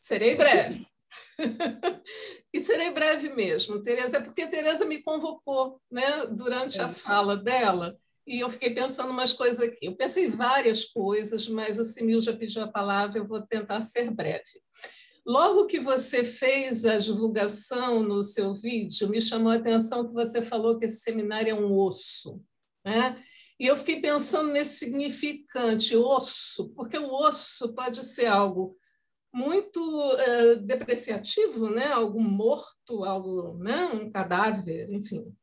Speaker 4: Serei breve. E serei breve mesmo, Tereza, é porque a Tereza me convocou, né, durante a fala dela, e eu fiquei pensando umas coisas aqui. Eu pensei várias coisas, mas o Simil já pediu a palavra, eu vou tentar ser breve. Logo que você fez a divulgação no seu vídeo, me chamou a atenção que você falou que esse seminário é um osso, né? E eu fiquei pensando nesse significante, osso, porque o osso pode ser algo muito depreciativo, né? Algo morto, algo, né? Um cadáver, enfim.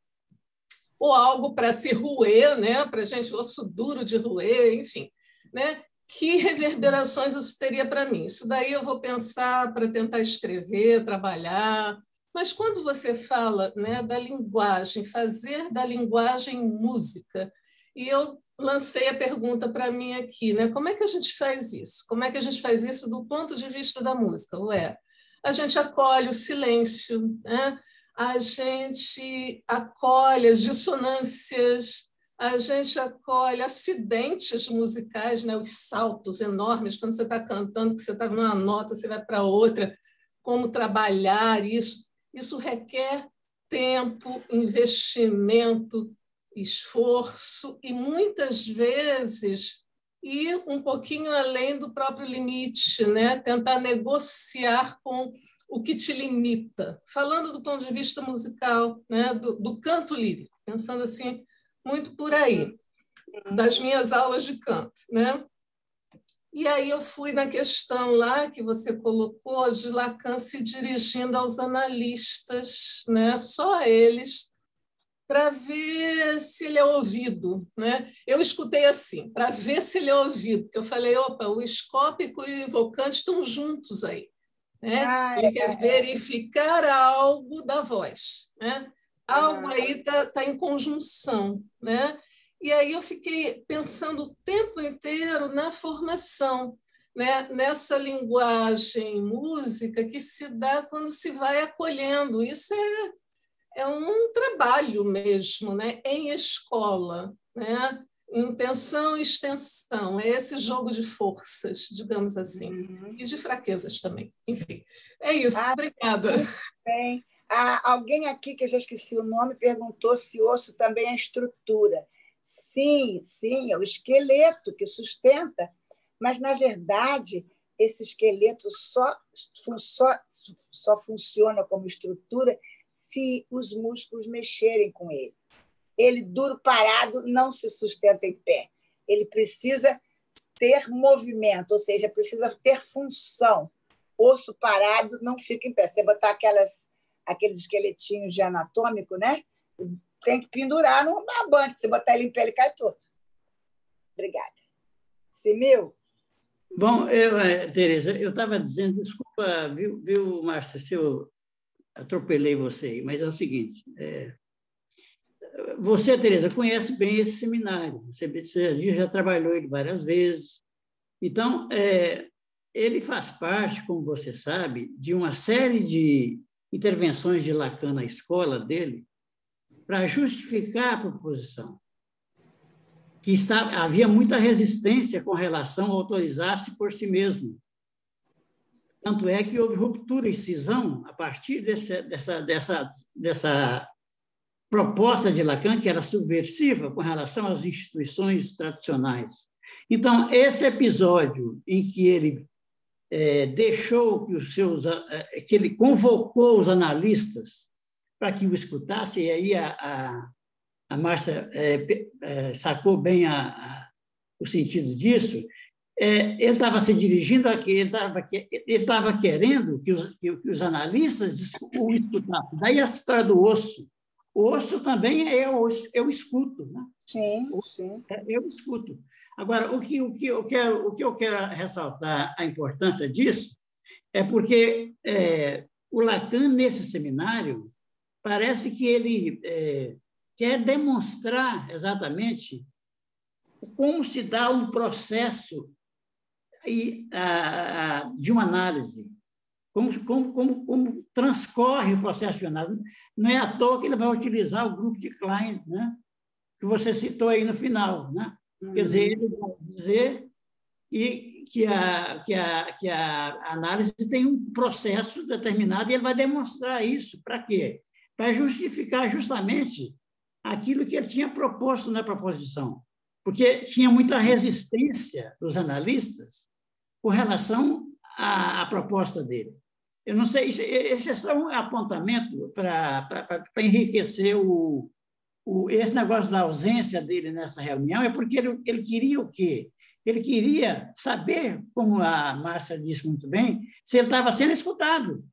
Speaker 4: ou algo para se roer, né? Para a gente, osso duro de roer, enfim, né? Que reverberações isso teria para mim? Isso daí eu vou pensar para tentar escrever, trabalhar. Mas quando você fala, né, da linguagem, fazer da linguagem música, e eu lancei a pergunta para mim aqui, né? Como é que a gente faz isso? Como é que a gente faz isso do ponto de vista da música? Ué, a gente acolhe o silêncio, né? A gente acolhe as dissonâncias, a gente acolhe acidentes musicais, né? Os saltos enormes, quando você está cantando, que você está numa nota, você vai para outra, como trabalhar isso. Isso requer tempo, investimento, esforço e, muitas vezes, ir um pouquinho além do próprio limite, né? Tentar negociar com o que te limita. Falando do ponto de vista musical, né? do canto lírico, pensando assim, muito por aí, das minhas aulas de canto, né? E aí eu fui na questão lá que você colocou de Lacan se dirigindo aos analistas, né? Só a eles, para ver se ele é ouvido, né? Eu escutei assim, para ver se ele é ouvido, porque eu falei, opa, o escópico e o evocante estão juntos aí, né? Ele quer verificar algo da voz, né? Algo aí tá em conjunção, né? E aí eu fiquei pensando o tempo inteiro na formação, né? Nessa linguagem música que se dá quando se vai acolhendo. Isso é um trabalho mesmo, né? Em escola, né? Intenção e extensão, é esse jogo de forças, digamos assim, e de fraquezas também. Enfim, é isso. Obrigada.
Speaker 1: Bem. Alguém aqui, que eu já esqueci o nome, perguntou se osso também é estrutura. Sim, sim, é o esqueleto que sustenta, mas, na verdade, esse esqueleto só funciona como estrutura se os músculos mexerem com ele. Ele, duro, parado, não se sustenta em pé. Ele precisa ter movimento, ou seja, precisa ter função. Osso parado não fica em pé. Você botar aqueles esqueletinhos de anatômico, né? Tem que pendurar numa banca. Se botar ele em pé, ele cai todo. Obrigada. Simil?
Speaker 3: Bom, Tereza, eu estava dizendo, desculpa, viu, Márcia, se eu atropelei você, mas é o seguinte, você, Tereza, conhece bem esse seminário, você já trabalhou ele várias vezes, então, ele faz parte, como você sabe, de uma série de intervenções de Lacan na escola dele para justificar a proposição, que havia muita resistência com relação a autorizar-se por si mesmo. Tanto é que houve ruptura e cisão a partir dessa proposta de Lacan, que era subversiva com relação às instituições tradicionais. Então, esse episódio em que ele deixou que ele convocou os analistas para que o escutassem, e aí a Márcia sacou bem o sentido disso, ele estava se dirigindo aqui, ele estava querendo que os analistas o escutassem. Daí a história do osso. O osso também eu escuto. Né?
Speaker 1: Sim, sim.
Speaker 3: Eu escuto. Agora, o que eu quero ressaltar a importância disso é porque o Lacan, nesse seminário, parece que ele quer demonstrar exatamente como se dá um processo de uma análise, como transcorre o processo de análise. Não é à toa que ele vai utilizar o grupo de Klein, né, que você citou aí no final. Né? Quer dizer, ele vai dizer que a análise tem um processo determinado e ele vai demonstrar isso. Para quê? Para justificar justamente aquilo que ele tinha proposto na proposição, porque tinha muita resistência dos analistas com relação à proposta dele. Eu não sei, esse é só um apontamento para enriquecer esse negócio da ausência dele nessa reunião, é porque ele queria o quê? Ele queria saber, como a Márcia disse muito bem, se ele estava sendo escutado.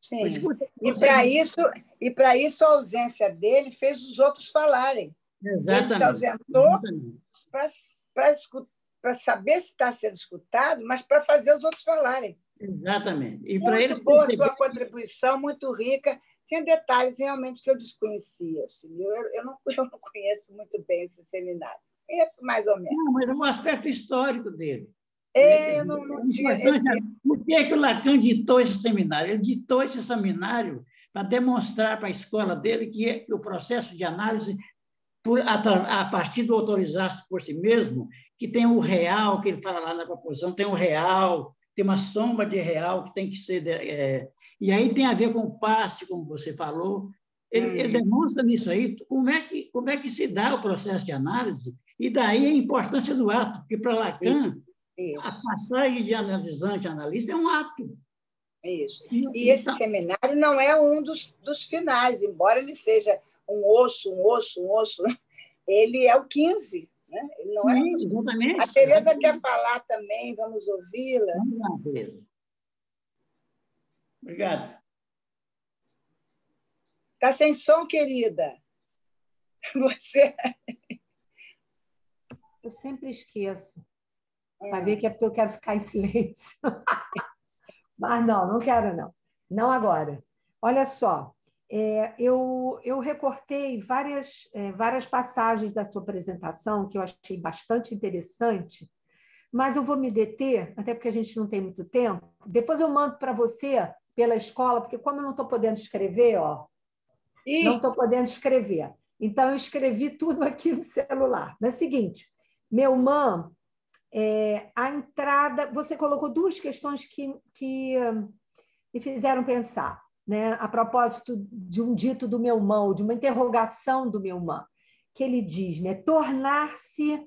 Speaker 1: Sim.
Speaker 3: Escuta,
Speaker 1: E para isso a ausência dele fez os outros falarem.
Speaker 3: exatamente.
Speaker 1: Ele se ausentou para saber se está sendo escutado, mas para fazer os outros falarem.
Speaker 3: Exatamente. E para eles
Speaker 1: Muito boa a
Speaker 3: perceberem...
Speaker 1: sua contribuição, muito rica. Tinha detalhes realmente que eu desconhecia. Eu não conheço muito bem esse seminário. Conheço mais ou menos.
Speaker 3: Não, mas é um aspecto histórico dele.
Speaker 1: Eu não tinha
Speaker 3: Por que o Lacan ditou esse seminário? Ele ditou esse seminário para demonstrar para a escola dele que o processo de análise, a partir do autorizar-se por si mesmo, que tem o real, que ele fala lá na proposição, tem o real, tem uma sombra de real que tem que ser... e aí tem a ver com o passe, como você falou. Ele demonstra nisso aí como é que se dá o processo de análise, e daí a importância do ato, porque para Lacan, a passagem de analisante a analista é um ato.
Speaker 1: Isso. E esse seminário não é um dos finais, embora ele seja um osso, ele é o 15. Né? Ele não
Speaker 3: Sim, exatamente.
Speaker 1: A Tereza quer falar também, vamos ouvi-la.
Speaker 3: Vamos lá, Tereza. Obrigado.
Speaker 1: Está sem som, querida. Você...
Speaker 5: Eu sempre esqueço. Vai ver que é porque eu quero ficar em silêncio. Mas não quero, não. Não agora. Olha só, eu recortei várias passagens da sua apresentação que eu achei bastante interessante, mas eu vou me deter, até porque a gente não tem muito tempo. Depois eu mando para você pela escola, porque como eu não estou podendo escrever, não estou podendo escrever. Então, eu escrevi tudo aqui no celular. Mas é o seguinte, meu irmão... a entrada, você colocou duas questões que me fizeram pensar, né? A propósito de um dito do meu irmão, de uma interrogação do meu irmão, que ele diz, né? Tornar-se...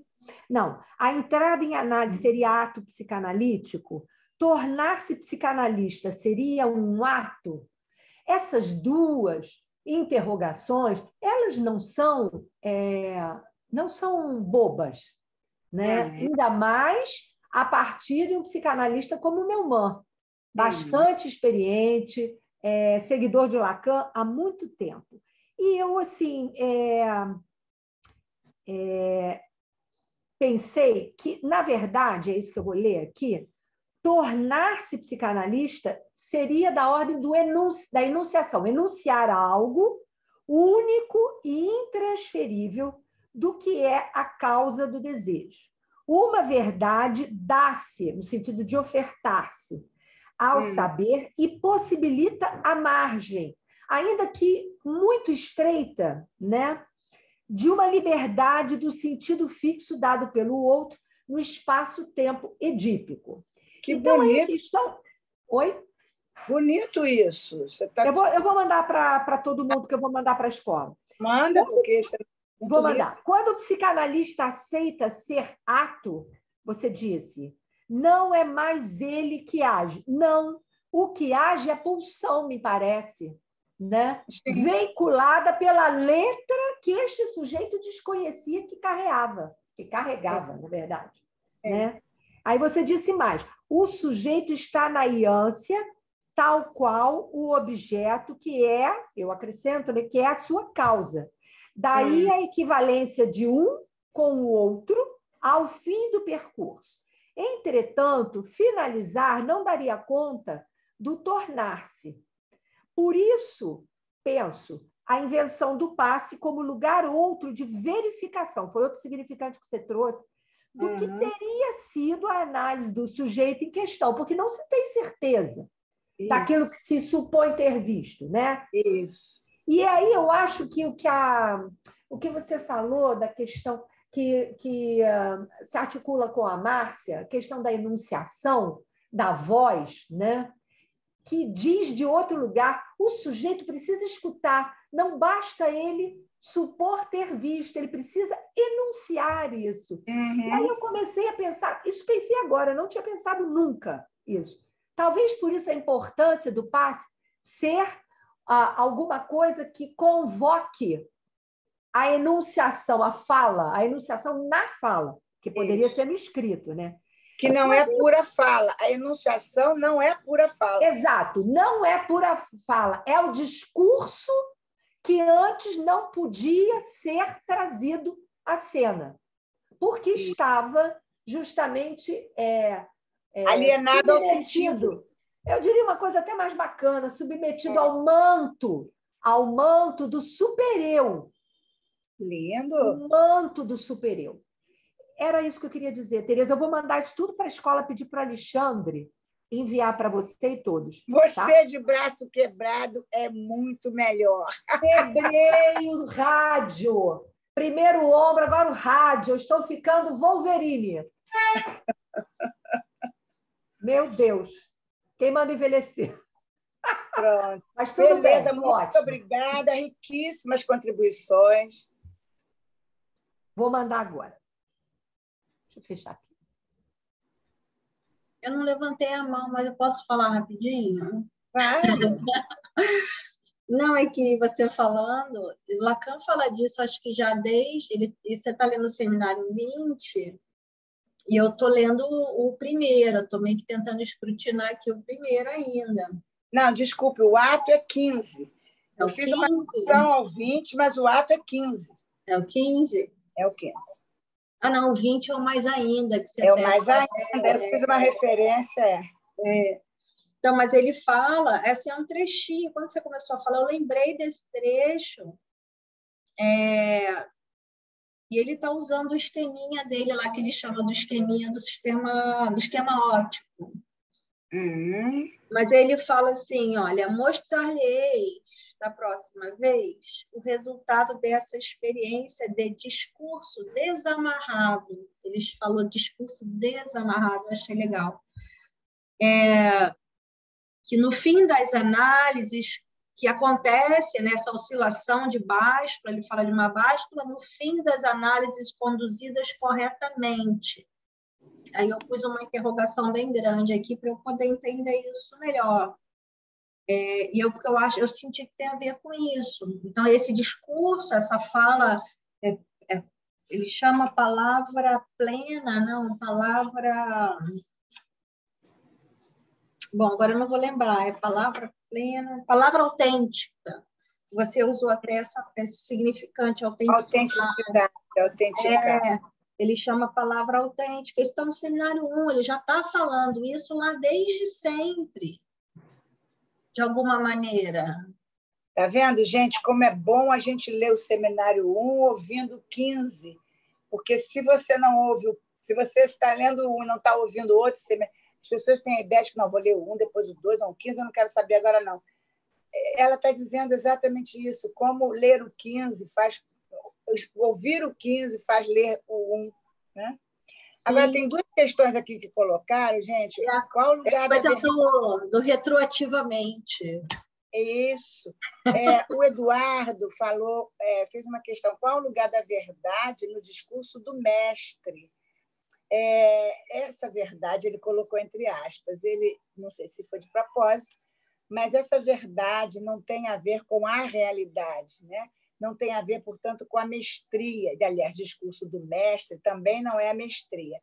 Speaker 5: Não, a entrada em análise seria ato psicanalítico? Tornar-se psicanalista seria um ato? Essas duas interrogações, elas não são bobas, né? Ainda mais a partir de um psicanalista como o meu irmão, bastante experiente, seguidor de Lacan há muito tempo. E eu, assim, pensei que, na verdade, é isso que eu vou ler aqui, tornar-se psicanalista seria da ordem da enunciação, enunciar algo único e intransferível do que é a causa do desejo. Uma verdade dá-se, no sentido de ofertar-se, ao saber e possibilita a margem, ainda que muito estreita, né, de uma liberdade do sentido fixo dado pelo outro no espaço-tempo edípico.
Speaker 1: Que
Speaker 5: então,
Speaker 1: bonito.
Speaker 5: Aí a questão... Oi?
Speaker 1: Bonito isso. Você tá...
Speaker 5: eu vou mandar para todo mundo, que eu vou mandar para a escola.
Speaker 1: Manda, porque...
Speaker 5: Vou mandar. Quando o psicanalista aceita ser ato, você disse, não é mais ele que age. Não, o que age é a pulsão, me parece, né? Veiculada pela letra que este sujeito desconhecia que carregava, na verdade. Né? Aí você disse mais, o sujeito está na ânsia, tal qual o objeto que eu acrescento, né, que é a sua causa. Daí a equivalência de um com o outro ao fim do percurso. Entretanto, finalizar não daria conta do tornar-se. Por isso, penso, a invenção do passe como lugar outro de verificação, foi outro significante que você trouxe, do que teria sido a análise do sujeito em questão, porque não se tem certeza daquilo que se supõe ter visto, né?
Speaker 1: Isso.
Speaker 5: E aí eu acho que o que você falou da questão que se articula com a Márcia, a questão da enunciação, da voz, né? Que diz de outro lugar, o sujeito precisa escutar, não basta ele supor ter visto, ele precisa enunciar isso. E aí eu comecei a pensar, isso pensei agora, não tinha pensado nunca isso. Talvez por isso a importância do passe ser alguma coisa que convoque a enunciação, a enunciação na fala, que poderia ser no escrito, né?
Speaker 1: Que não é pura fala. A enunciação não é pura fala.
Speaker 5: Exato, não é pura fala. É o discurso que antes não podia ser trazido à cena, porque estava justamente
Speaker 1: alienado ao
Speaker 5: submetido.
Speaker 1: sentido.
Speaker 5: Eu diria uma coisa até mais bacana, submetido ao manto do super-eu.
Speaker 1: Lindo.
Speaker 5: O manto do super-eu. Era isso que eu queria dizer, Tereza. Eu vou mandar isso tudo para a escola, pedir para o Alexandre enviar para você e todos.
Speaker 1: Você
Speaker 5: tá?
Speaker 1: de braço quebrado é muito melhor.
Speaker 5: Quebrei o rádio. Primeiro o ombro, agora o rádio. Eu estou ficando Wolverine. Meu Deus. Quem manda envelhecer?
Speaker 1: Pronto.
Speaker 5: Mas tudo
Speaker 1: Beleza,
Speaker 5: bem.
Speaker 1: muito
Speaker 5: Ótimo.
Speaker 1: obrigada. Riquíssimas contribuições.
Speaker 5: Vou mandar agora. Deixa eu fechar aqui.
Speaker 6: Eu não levantei a mão, mas eu posso falar rapidinho?
Speaker 1: Claro.
Speaker 6: Não, é que você falando, Lacan fala disso, acho que já desde... você está lendo o Seminário 20, e eu estou lendo o primeiro, estou meio que tentando escrutinar aqui o primeiro ainda.
Speaker 1: Não, desculpe, o ato é 15. Eu fiz uma questão ao 20, mas o ato é 15.
Speaker 6: É o 15?
Speaker 1: É o 15.
Speaker 6: Ah, não, o 20 é o mais ainda. Que você
Speaker 1: é o mais ainda. Eu fiz uma referência.
Speaker 6: Então, mas ele fala, esse é um trechinho, quando você começou a falar, eu lembrei desse trecho, e ele está usando o esqueminha dele lá, que ele chama do esqueminha do esquema óptico. Mas ele fala assim, olha, mostrar-lhes da próxima vez o resultado dessa experiência de discurso desamarrado. Eles falou discurso desamarrado, eu achei legal. Que no fim das análises que acontece nessa oscilação de báscula, ele fala de uma báscula, no fim das análises conduzidas corretamente. Aí eu pus uma interrogação bem grande aqui para eu poder entender isso melhor. Porque eu senti que tem a ver com isso. Então, esse discurso, essa fala, ele chama palavra plena, não, palavra... Bom, agora eu não vou lembrar, é palavra plena, palavra autêntica. Você usou até esse significante, autenticidade. Ele chama palavra autêntica. Isso está no Seminário 1, ele já está falando isso lá desde sempre, de alguma maneira.
Speaker 1: Está vendo, gente, como é bom a gente ler o Seminário 1 ouvindo o 15, porque se você não ouve, se você está lendo o 1 e não está ouvindo o outro seminário, as pessoas têm a ideia de que não, vou ler o 1, depois o 2, não, o 15 eu não quero saber agora, não. Ela está dizendo exatamente isso, como ler o 15 faz... Ouvir o 15 faz ler o 1. Né? Agora, tem duas questões aqui que colocaram, gente. Qual lugar da verdade...
Speaker 6: do retroativamente.
Speaker 1: Isso. O Eduardo falou, fez uma questão. Qual o lugar da verdade no discurso do mestre? Essa verdade ele colocou entre aspas. Ele, não sei se foi de propósito, mas essa verdade não tem a ver com a realidade, né? Não tem a ver, portanto, com a mestria. Aliás, o discurso do mestre também não é a mestria.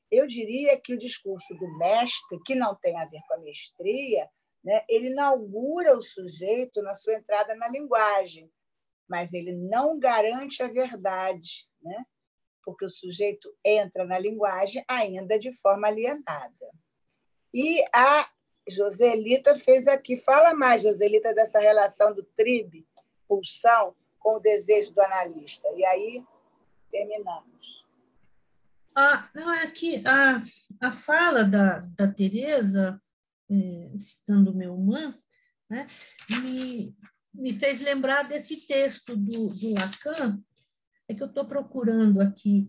Speaker 1: Eu diria que o discurso do mestre, que não tem a ver com a mestria, né, ele inaugura o sujeito na sua entrada na linguagem, mas ele não garante a verdade, né? Porque o sujeito entra na linguagem ainda de forma alienada. E a Joselita fez aqui, fala mais, Joselita, dessa relação do tribe, pulsão, com o desejo do analista. E aí, terminamos.
Speaker 7: Não, aqui, a fala da Tereza, citando o Meumann, né, me fez lembrar desse texto do Lacan, que eu estou procurando aqui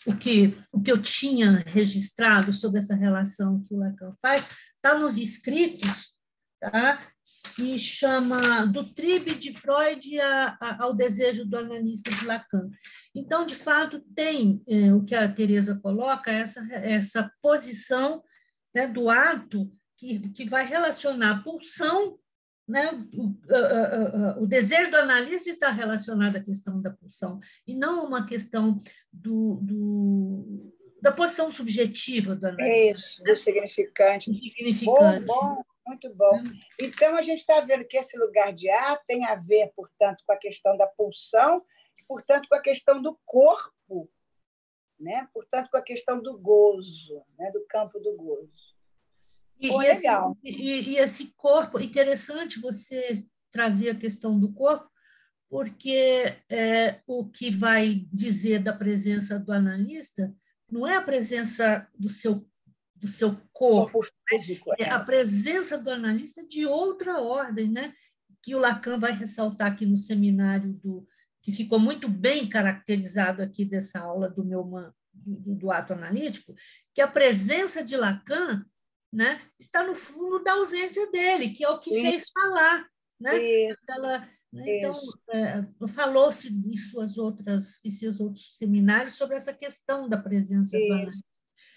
Speaker 7: o que eu tinha registrado sobre essa relação que o Lacan faz, está nos escritos, tá? E chama do tribe de Freud ao desejo do analista de Lacan. Então, de fato, tem o que a Tereza coloca, essa posição, né, do ato que vai relacionar a pulsão, né, o desejo do analista está relacionado à questão da pulsão, e não uma questão da posição subjetiva do analista.
Speaker 1: Isso, do significante.
Speaker 7: Do significante.
Speaker 1: Bom, muito bom. Então, a gente está vendo que esse lugar de A tem a ver, portanto, com a questão da pulsão, portanto, com a questão do corpo, né? Portanto, com a questão do gozo, né? Do campo do gozo. Legal.
Speaker 7: E esse corpo, interessante você trazer a questão do corpo, porque o que vai dizer da presença do analista não é a presença do seu corpo físico, é a presença do analista de outra ordem, né? Que o Lacan vai ressaltar aqui no seminário, que ficou muito bem caracterizado aqui dessa aula do ato analítico, que a presença de Lacan, né, está no fundo da ausência dele, que é o que fez falar. Né? Então, falou-se em seus outros seminários sobre essa questão da presença do analista.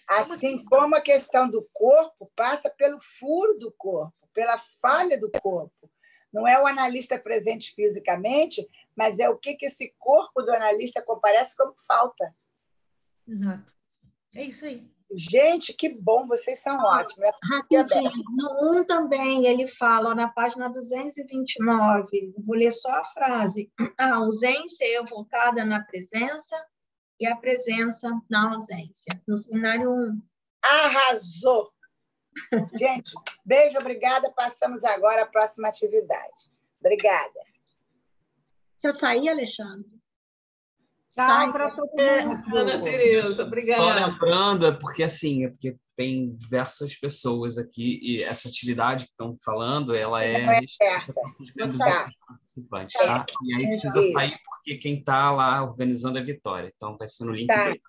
Speaker 1: Assim como a questão do corpo passa pelo furo do corpo, pela falha do corpo. Não é o analista presente fisicamente, mas é o que esse corpo do analista comparece como falta.
Speaker 7: Exato. É isso aí.
Speaker 1: Gente, que bom, vocês são ótimos.
Speaker 6: Rapidinho, no 1 também ele fala, na página 229, vou ler só a frase: a ausência é evocada na presença e a presença na ausência. No seminário 1.
Speaker 1: Arrasou! Gente, beijo, obrigada. Passamos agora à próxima atividade. Obrigada.
Speaker 6: Você sair, Alexandre?
Speaker 5: Tchau para todo mundo.
Speaker 4: Ana Tereza, obrigada.
Speaker 2: Só lembrando, porque tem diversas pessoas aqui, e essa atividade que estão falando, ela é restrita para os membros dos participantes, tá? E aí precisa sair, porque quem está lá organizando é a Vitória. Então, vai ser no link dele.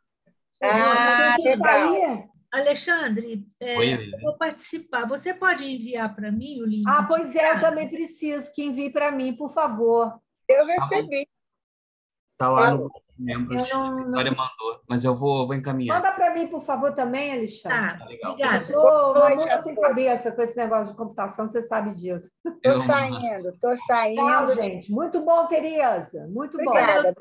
Speaker 1: Legal.
Speaker 7: Alexandre, eu vou participar. Você pode enviar para mim o link?
Speaker 5: Pois é, eu também preciso que envie para mim, por favor.
Speaker 1: Eu recebi.
Speaker 2: Está lá no membros, Vitória mandou, mas eu vou encaminhar.
Speaker 5: Manda para mim, por favor, também, Alexandre.
Speaker 2: Tá legal.
Speaker 7: Obrigada.
Speaker 5: Eu sou uma mula sem cabeça com esse negócio de computação, você sabe disso.
Speaker 1: Estou saindo.
Speaker 5: Tchau, gente. Muito bom, Tereza. Muito bom.
Speaker 1: Obrigada.